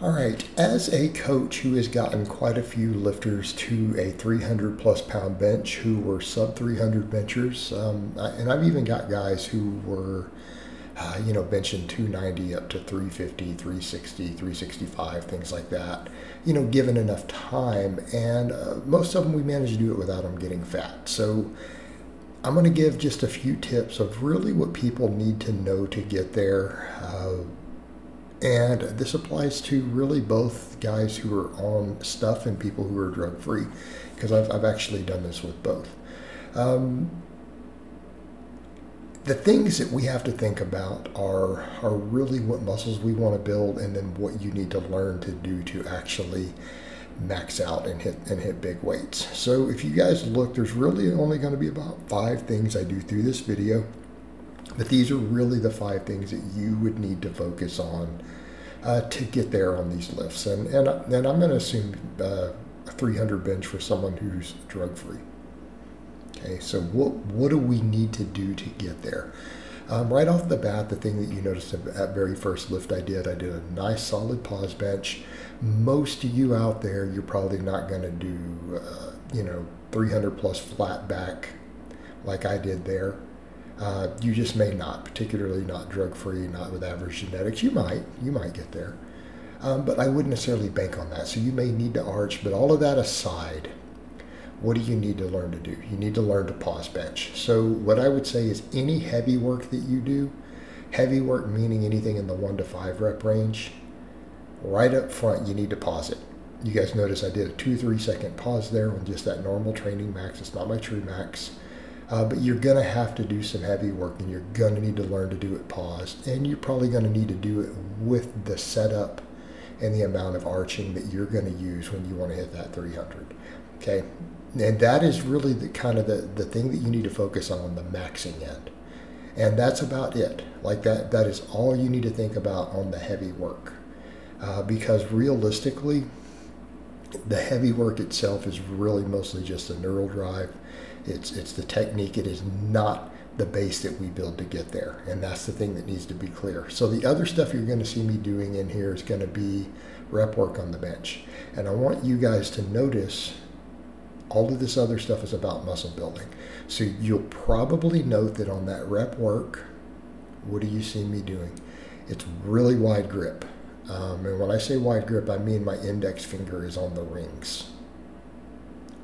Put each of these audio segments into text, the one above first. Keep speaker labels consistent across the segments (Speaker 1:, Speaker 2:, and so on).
Speaker 1: All right, as a coach who has gotten quite a few lifters to a 300 plus pound bench who were sub 300 benchers, and I've even got guys who were, benching 290 up to 350, 360, 365, things like that, given enough time. And most of them, we manage to do it without them getting fat. So I'm going to give just a few tips of really what people need to know to get there. And this applies to really both guys who are on stuff and people who are drug free, because I've actually done this with both. The things that we have to think about are really what muscles we want to build, and then what you need to learn to do to actually max out and hit big weights. So if you guys look, there's really only going to be about 5 things I do through this video. But these are really the 5 things that you would need to focus on to get there on these lifts. And I'm going to assume a 300 bench for someone who's drug-free. Okay, so what do we need to do to get there? Right off the bat, the thing that you noticed at very first lift I did a nice solid pause bench. Most of you out there, you're probably not going to do, 300 plus flat back like I did there. You just may not, particularly not drug-free, not with average genetics. You might get there, but I wouldn't necessarily bank on that. So you may need to arch, but all of that aside, what do you need to learn to do? You need to learn to pause bench. So what I would say is any heavy work that you do, heavy work meaning anything in the 1 to 5 rep range, right up front, you need to pause it. You guys notice I did a 2-3 second pause there on just that normal training max. It's not my true max. But you're going to have to do some heavy work, and you're going to need to learn to do it paused. And you're probably going to need to do it with the setup and the amount of arching that you're going to use when you want to hit that 300. Okay? And that is really the kind of the thing that you need to focus on the maxing end. And that's about it. Like that is all you need to think about on the heavy work. Because realistically, the heavy work itself is really mostly just a neural drive. It's the technique. It is not the base that we build to get there. And that's the thing that needs to be clear. So the other stuff you're going to see me doing in here is going to be rep work on the bench. And I want you guys to notice all of this other stuff is about muscle building. So you'll probably note that on that rep work, what do you see me doing? It's really wide grip. And when I say wide grip, I mean my index finger is on the rings.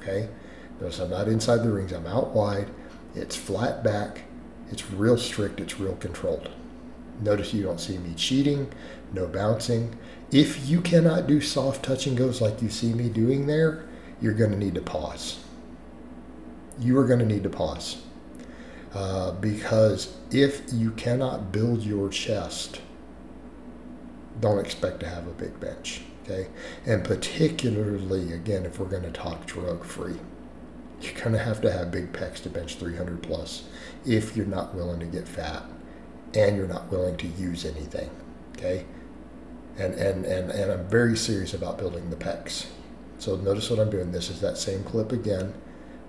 Speaker 1: Okay? Notice I'm not inside the rings. I'm out wide. It's flat back. It's real strict. It's real controlled. Notice you don't see me cheating, no bouncing. If you cannot do soft touch and goes like you see me doing there, you're going to need to pause. You are going to need to pause. Because if you cannot build your chest, don't expect to have a big bench. Okay? And particularly, again, if we're going to talk drug-free, you're going to have big pecs to bench 300 plus if you're not willing to get fat and you're not willing to use anything. Okay? And I'm very serious about building the pecs. So notice what I'm doing. This is that same clip again.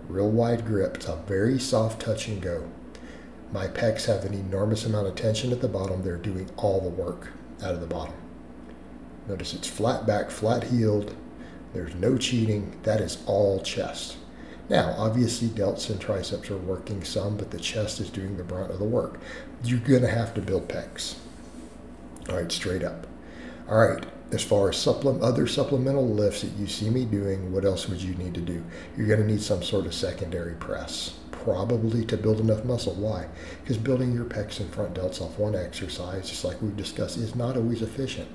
Speaker 1: Real wide grip. It's a very soft touch and go. My pecs have an enormous amount of tension at the bottom. They're doing all the work out of the bottom. Notice it's flat back, flat heeled. There's no cheating. That is all chest. Now, obviously, delts and triceps are working some, but the chest is doing the brunt of the work. You're going to have to build pecs. All right, straight up. All right, as far as other supplemental lifts that you see me doing, what else would you need to do? You're going to need some sort of secondary press, probably to build enough muscle. Why? Because building your pecs and front delts off one exercise, just like we've discussed, is not always efficient.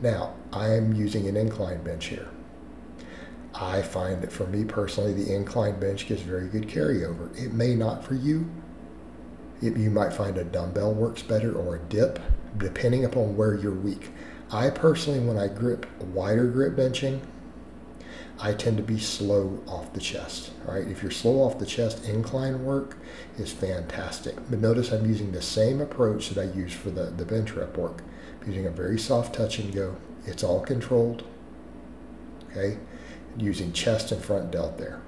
Speaker 1: Now, I am using an incline bench here. I find that for me personally, the incline bench gives very good carryover. It may not for you. You might find a dumbbell works better or a dip, depending upon where you're weak. I personally, when I grip wider grip benching, I tend to be slow off the chest. All right, if you're slow off the chest, incline work is fantastic. But notice I'm using the same approach that I use for the bench rep work. I'm using a very soft touch and go. It's all controlled. Okay. Using chest and front delt there.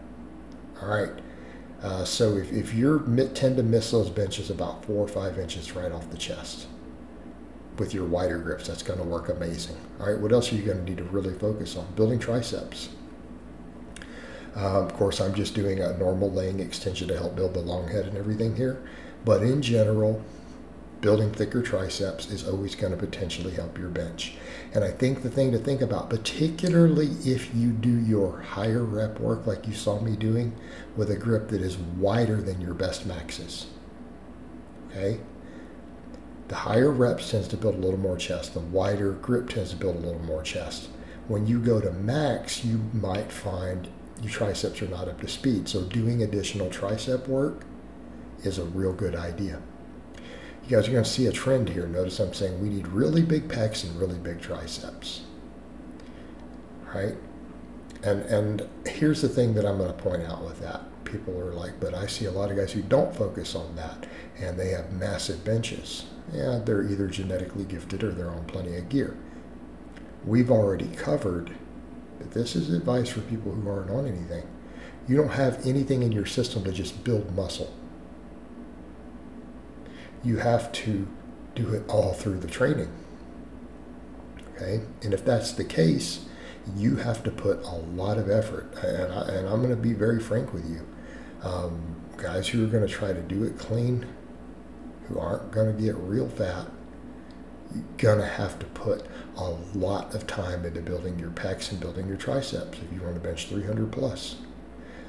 Speaker 1: All right. So if you tend to miss those benches about 4 or 5 inches right off the chest, with your wider grips. That's going to work amazing. All right, what else are you going to need to really focus on? Building triceps. Of course, I'm just doing a normal laying extension to help build the long head and everything here. But in general, building thicker triceps is always going to potentially help your bench. And I think the thing to think about, particularly if you do your higher rep work like you saw me doing with a grip that is wider than your best maxes. Okay? The higher reps tends to build a little more chest. The wider grip tends to build a little more chest. When you go to max, you might find your triceps are not up to speed. So doing additional tricep work is a real good idea. You guys are going to see a trend here. Notice I'm saying we need really big pecs and really big triceps. Right? And here's the thing that I'm going to point out with that. People are like, but I see a lot of guys who don't focus on that, and they have massive benches. Yeah, they're either genetically gifted or they're on plenty of gear. We've already covered that this is advice for people who aren't on anything. You don't have anything in your system to just build muscle. You have to do it all through the training. Okay? And if that's the case, you have to put a lot of effort. And I'm going to be very frank with you. Guys who are going to try to do it clean, who aren't going to get real fat, you're going to have to put a lot of time into building your pecs and building your triceps if you want to bench 300 plus.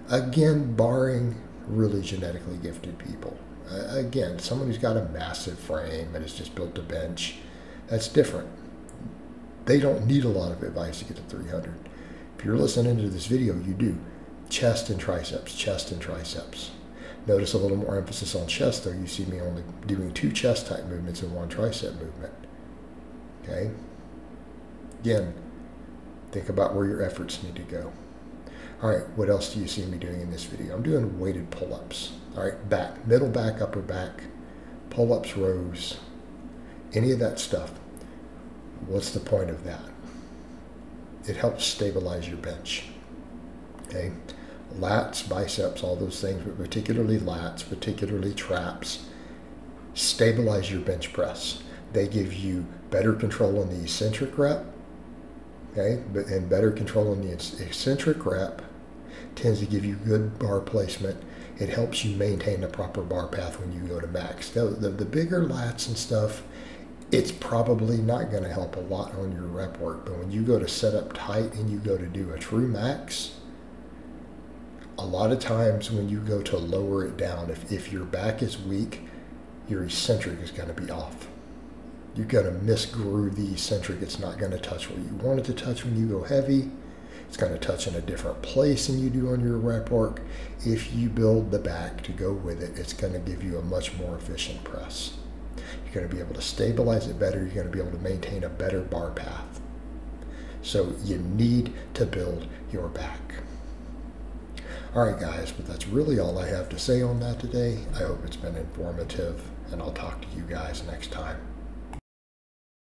Speaker 1: Again, barring really genetically gifted people. Again, someone who's got a massive frame and is just built to bench, that's different. They don't need a lot of advice to get to 300. If you're listening to this video, you do. Chest and triceps, chest and triceps. Notice a little more emphasis on chest, though. You see me only doing 2 chest type movements and 1 tricep movement. Okay? Again, think about where your efforts need to go. All right, what else do you see me doing in this video? I'm doing weighted pull-ups. All right, back, middle back, upper back, pull-ups, rows, any of that stuff. What's the point of that? It helps stabilize your bench. Okay? Lats, biceps, all those things, but particularly lats, particularly traps, stabilize your bench press. They give you better control on the eccentric rep, okay? And better control on the eccentric rep tends to give you good bar placement. It helps you maintain the proper bar path when you go to max. The bigger lats and stuff, it's probably not going to help a lot on your rep work, but when you go to set up tight and you go to do a true max, a lot of times when you go to lower it down, if your back is weak, your eccentric is going to be off. You're going to misgroove the eccentric. It's not going to touch where you want it to touch when you go heavy. It's going to touch in a different place than you do on your rep work. If you build the back to go with it, it's going to give you a much more efficient press. You're going to be able to stabilize it better. You're going to be able to maintain a better bar path. So you need to build your back. All right, guys, but that's really all I have to say on that today. I hope it's been informative, and I'll talk to you guys next time.